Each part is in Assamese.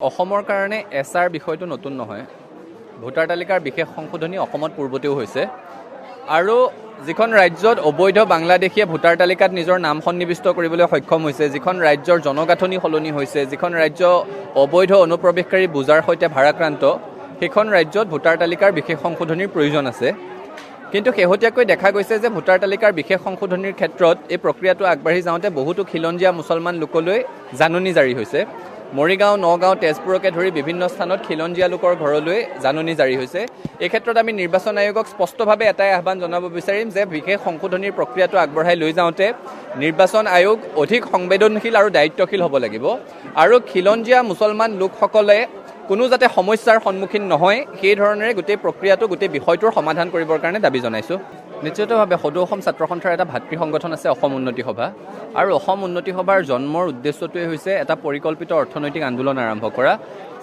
অসমৰ কাৰণে এছআৰ বিষয়টো নতুন নহয়। ভোটাৰ তালিকাৰ বিশেষ সংশোধনী অসমত পূৰ্বতেও হৈছে আৰু যিখন ৰাজ্যত অবৈধ বাংলাদেশীয়ে ভোটাৰ তালিকাত নিজৰ নাম সন্নিৱিষ্ট কৰিবলৈ সক্ষম হৈছে, যিখন ৰাজ্যৰ জনগাঁথনি সলনি হৈছে, যিখন ৰাজ্য অবৈধ অনুপ্ৰৱেশকাৰী বোজাৰ সৈতে ভাৰাক্ৰান্ত, সেইখন ৰাজ্যত ভোটাৰ তালিকাৰ বিশেষ সংশোধনীৰ প্ৰয়োজন আছে। কিন্তু শেহতীয়াকৈ দেখা গৈছে যে ভোটাৰ তালিকাৰ বিশেষ সংশোধনীৰ ক্ষেত্ৰত এই প্ৰক্ৰিয়াটো আগবাঢ়ি যাওঁতে বহুতো খিলঞ্জীয়া মুছলমান লোকলৈ জাননী জাৰি হৈছে। মৰিগাঁও, নগাঁও, তেজপুৰকে ধৰি বিভিন্ন স্থানত খিলঞ্জীয়া লোকৰ ঘৰলৈ জাননী জাৰি হৈছে। এই ক্ষেত্ৰত আমি নিৰ্বাচন আয়োগক স্পষ্টভাৱে এটাই আহ্বান জনাব বিচাৰিম যে বিশেষ সংশোধনীৰ প্ৰক্ৰিয়াটো আগবঢ়াই লৈ যাওঁতে নিৰ্বাচন আয়োগ অধিক সংবেদনশীল আৰু দায়িত্বশীল হ'ব লাগিব আৰু খিলঞ্জীয়া মুছলমান লোকসকলে কোনো যাতে সমস্যাৰ সন্মুখীন নহয় সেই ধৰণেৰে গোটেই প্ৰক্ৰিয়াটো, গোটেই বিষয়টোৰ সমাধান কৰিবৰ কাৰণে দাবী জনাইছোঁ। নিশ্চিতভাৱে সদৌ অসম ছাত্ৰ সন্থাৰ এটা ভাতৃ সংগঠন আছে অসম উন্নতি সভা, আৰু অসম উন্নতি সভাৰ জন্মৰ উদ্দেশ্যটোৱে হৈছে এটা পৰিকল্পিত অৰ্থনৈতিক আন্দোলন আৰম্ভ কৰা।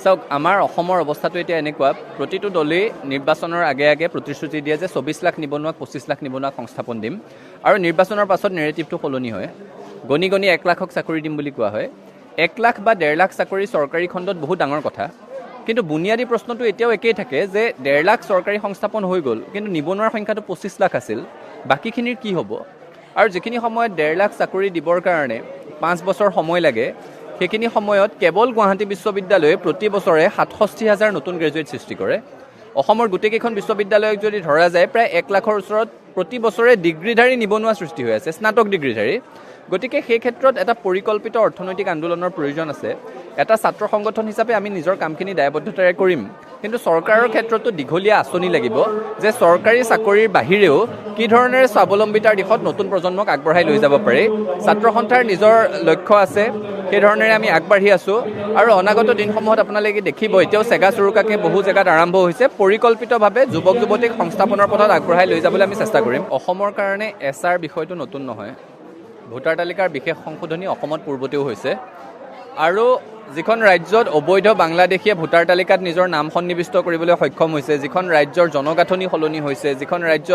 চাওক, আমাৰ অসমৰ অৱস্থাটো এতিয়া এনেকুৱা, প্ৰতিটো দলেই নিৰ্বাচনৰ আগে আগে প্ৰতিশ্ৰুতি দিয়ে যে 24 লাখ নিবনুৱাক 25 লাখ নিবনুৱাক সংস্থাপন দিম, আৰু নিৰ্বাচনৰ পাছত নেৰেটিভটো সলনি হয়। গণি 1 লাখক চাকৰি দিম বুলি কোৱা হয়। 1 লাখ বা 1.5 লাখ চাকৰি চৰকাৰী খণ্ডত বহুত ডাঙৰ কথা, কিন্তু বুনিয়াদী প্ৰশ্নটো এতিয়াও একেই থাকে যে 1.5 লাখ চৰকাৰী সংস্থাপন হৈ গ'ল, কিন্তু নিবনুৱাৰ সংখ্যাটো 25 লাখ আছিল, বাকীখিনিৰ কি হ'ব? আৰু যিখিনি সময়ত 1.5 লাখ চাকৰি দিবৰ কাৰণে 5 বছৰ সময় লাগে, সেইখিনি সময়ত কেৱল গুৱাহাটী বিশ্ববিদ্যালয়ে প্ৰতি বছৰে 67,000 নতুন গ্ৰেজুৱেট সৃষ্টি কৰে। অসমৰ গোটেইকেইখন বিশ্ববিদ্যালয়ক যদি ধৰা যায়, প্ৰায় 1 লাখৰ ওচৰত প্ৰতি বছৰে ডিগ্ৰীধাৰী নিবনুৱা সৃষ্টি হৈ আছে, স্নাতক ডিগ্ৰীধাৰী। গতিকে সেই ক্ষেত্ৰত এটা পৰিকল্পিত অৰ্থনৈতিক আন্দোলনৰ প্ৰয়োজন আছে। এটা ছাত্ৰ সংগঠন হিচাপে আমি নিজৰ কামখিনি দায়বদ্ধতাৰে কৰিম, কিন্তু চৰকাৰৰ ক্ষেত্ৰতো দীঘলীয়া আঁচনি লাগিব যে চৰকাৰী চাকৰিৰ বাহিৰেও কি ধৰণেৰে স্বাৱলম্বিতাৰ দিশত নতুন প্ৰজন্মক আগবঢ়াই লৈ যাব পাৰি। ছাত্ৰ সন্থাৰ নিজৰ লক্ষ্য আছে, সেই ধৰণেৰে আমি আগবাঢ়ি আছোঁ আৰু অনাগত দিনসমূহত আপোনালোকে দেখিব এতিয়াও চেগা চুৰুকাকৈ বহু জেগাত আৰম্ভ হৈছে। পৰিকল্পিতভাৱে যুৱক যুৱতীক সংস্থাপনৰ পথত আগবঢ়াই লৈ যাবলৈ আমি চেষ্টা কৰিম। অসমৰ কাৰণে এছআৰ বিষয়টো নতুন নহয়। ভোটাৰ তালিকাৰ বিশেষ সংশোধনী অসমত পূৰ্বতেও হৈছে আৰু যিখন ৰাজ্যত অবৈধ বাংলাদেশীয়ে ভোটাৰ তালিকাত নিজৰ নাম সন্নিৱিষ্ট কৰিবলৈ সক্ষম হৈছে, যিখন ৰাজ্যৰ জনগাঁথনি সলনি হৈছে, যিখন ৰাজ্য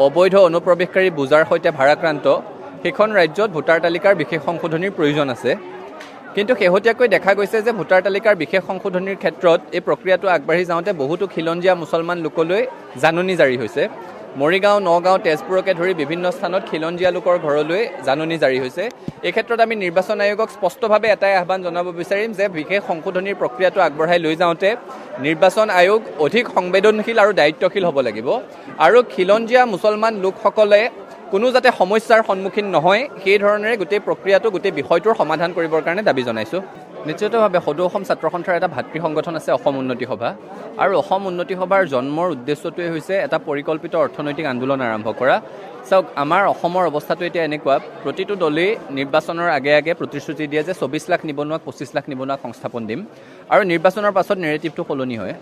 অবৈধ অনুপ্ৰৱেশকাৰী বোজাৰ সৈতে ভাৰাক্ৰান্ত, সেইখন ৰাজ্যত ভোটাৰ তালিকাৰ বিশেষ সংশোধনীৰ প্ৰয়োজন আছে। কিন্তু শেহতীয়াকৈ দেখা গৈছে যে ভোটাৰ তালিকাৰ বিশেষ সংশোধনীৰ ক্ষেত্ৰত এই প্ৰক্ৰিয়াটো আগবাঢ়ি যাওঁতে বহুতো খিলঞ্জীয়া মুছলমান লোকলৈ জাননী জাৰি হৈছে। মৰিগাঁও, নগাঁও, তেজপুৰকে ধৰি বিভিন্ন স্থানত খিলঞ্জীয়া লোকৰ ঘৰলৈ জাননী জাৰি হৈছে। এই ক্ষেত্ৰত আমি নিৰ্বাচন আয়োগক স্পষ্টভাৱে এটাই আহ্বান জনাব বিচাৰিম যে বিশেষ সংশোধনীৰ প্ৰক্ৰিয়াটো আগবঢ়াই লৈ যাওঁতে নিৰ্বাচন আয়োগ অধিক সংবেদনশীল আৰু দায়িত্বশীল হ'ব লাগিব আৰু খিলঞ্জীয়া মুছলমান লোকসকলে কোনো যাতে সমস্যাৰ সন্মুখীন নহয় সেই ধৰণেৰে গোটেই প্ৰক্ৰিয়াটো, গোটেই বিষয়টোৰ সমাধান কৰিবৰ কাৰণে দাবী জনাইছোঁ। নিশ্চিতভাৱে সদৌ অসম ছাত্ৰ সন্থাৰ এটা ভাতৃ সংগঠন আছে অসম উন্নতি সভা, আৰু অসম উন্নতি সভাৰ জন্মৰ উদ্দেশ্যটোৱে হৈছে এটা পৰিকল্পিত অৰ্থনৈতিক আন্দোলন আৰম্ভ কৰা। চাওক, আমাৰ অসমৰ অৱস্থাটো এতিয়া এনেকুৱা, প্ৰতিটো দলেই নিৰ্বাচনৰ আগে আগে প্ৰতিশ্ৰুতি দিয়ে যে 24 লাখ নিবনুৱাক 25 লাখ নিবনুৱাক সংস্থাপন দিম, আৰু নিৰ্বাচনৰ পাছত নেৰেটিভটো সলনি হয়।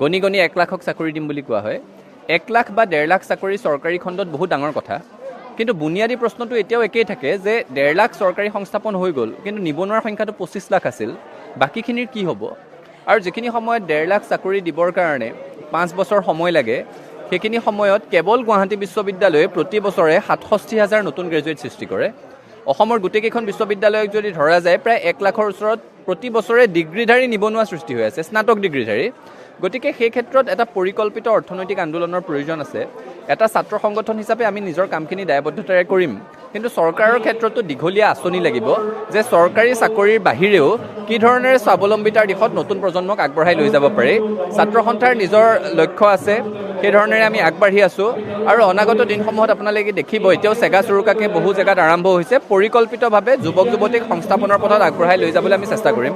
গণি 1 লাখক চাকৰি দিম বুলি কোৱা হয়। 1 লাখ বা 1.5 লাখ চাকৰি চৰকাৰী খণ্ডত বহুত ডাঙৰ কথা, কিন্তু বুনিয়াদী প্ৰশ্নটো এতিয়াও একেই থাকে যে 1.5 লাখ চৰকাৰী সংস্থাপন হৈ গ'ল, কিন্তু নিবনুৱাৰ সংখ্যাটো 25 লাখ আছিল, বাকীখিনিৰ কি হ'ব? আৰু যিখিনি সময়ত 1.5 লাখ চাকৰি দিবৰ কাৰণে 5 বছৰ সময় লাগে, সেইখিনি সময়ত কেৱল গুৱাহাটী বিশ্ববিদ্যালয়ে প্ৰতি বছৰে 67,000 নতুন গ্ৰেজুৱেট সৃষ্টি কৰে। অসমৰ গোটেইকেইখন বিশ্ববিদ্যালয়ক যদি ধৰা যায়, প্ৰায় 1 লাখৰ ওচৰত প্ৰতি বছৰে ডিগ্ৰীধাৰী নিবনুৱা সৃষ্টি হৈ আছে, স্নাতক ডিগ্ৰীধাৰী। গতিকে সেই ক্ষেত্ৰত এটা পৰিকল্পিত অৰ্থনৈতিক আন্দোলনৰ প্ৰয়োজন আছে। এটা ছাত্ৰ সংগঠন হিচাপে আমি নিজৰ কামখিনি দায়বদ্ধতাৰে কৰিম, কিন্তু চৰকাৰৰ ক্ষেত্ৰতো দীঘলীয়া আঁচনি লাগিব যে চৰকাৰী চাকৰিৰ বাহিৰেও কি ধৰণেৰে স্বাৱলম্বিতাৰ দিশত নতুন প্ৰজন্মক আগবঢ়াই লৈ যাব পাৰি। ছাত্ৰ সন্থাৰ নিজৰ লক্ষ্য আছে, সেই ধৰণেৰে আমি আগবাঢ়ি আছোঁ আৰু অনাগত দিনসমূহত আপোনালোকে দেখিব এতিয়াও চেগা চুৰুকাকৈ বহু জেগাত আৰম্ভ হৈছে। পৰিকল্পিতভাৱে যুৱক যুৱতীক সংস্থাপনৰ পথত আগবঢ়াই লৈ যাবলৈ আমি চেষ্টা কৰিম।